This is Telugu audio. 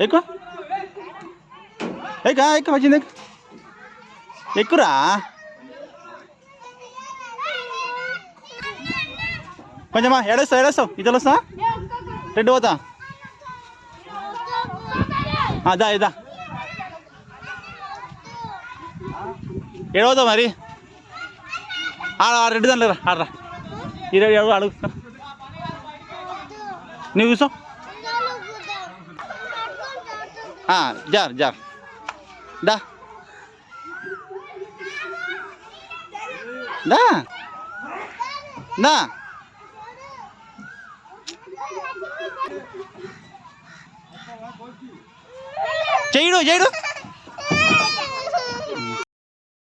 ఎక్కువ ఎక్కువ వచ్చింది ఎక్కురా. కొంచెమా ఏడేస్తావు ఇతలు వస్తా రెడ్డి పోతా దా ఇదా ఏడవుతావు మరి రెడ్డి దాంట్లో ఆడరా ఇరవై అడుగు నువ్వు కూర్చో. జార్ దా దా దా చేయడు